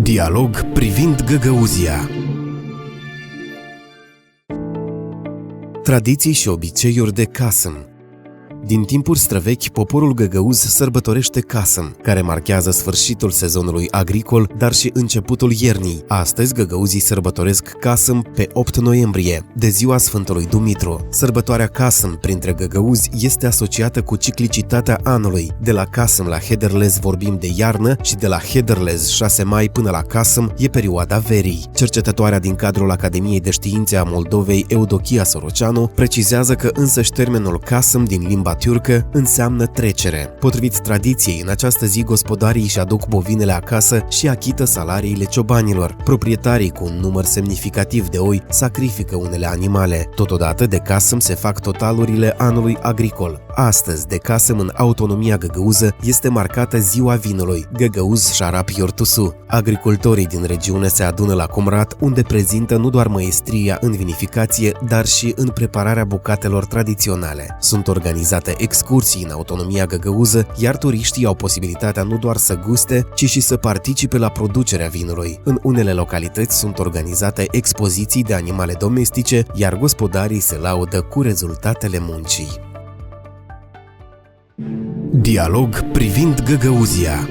Dialog privind Găgăuzia. Tradiții și obiceiuri de Casâm. Din timpuri străvechi, poporul găgăuz sărbătorește Casâm, care marchează sfârșitul sezonului agricol, dar și începutul iernii. Astăzi, găgăuzii sărbătoresc Casâm pe 8 noiembrie, de ziua Sfântului Dumitru. Sărbătoarea Casâm printre găgăuzi este asociată cu ciclicitatea anului. De la Casâm la Hederlez vorbim de iarnă și de la Hederlez 6 mai până la Casâm e perioada verii. Cercetătoarea din cadrul Academiei de Științe a Moldovei, Eudochia Soroceanu, precizează că însăși termenul Casâm din limba turcă înseamnă trecere. Potrivit tradiției, în această zi gospodarii își aduc bovinele acasă și achită salariile ciobanilor. Proprietarii cu un număr semnificativ de oi sacrifică unele animale. Totodată, de Casâm se fac totalurile anului agricol. Astăzi, de Casâm în autonomia găgăuză este marcată ziua vinului, Găgăuz Șarap Iortusu. Agricultorii din regiune se adună la Comrat, unde prezintă nu doar măestria în vinificație, dar și în prepararea bucatelor tradiționale. Sunt organizate excursii în autonomia găgăuză, iar turiștii au posibilitatea nu doar să guste, ci și să participe la producerea vinului. În unele localități sunt organizate expoziții de animale domestice, iar gospodarii se laudă cu rezultatele muncii. Dialog privind Găgăuzia.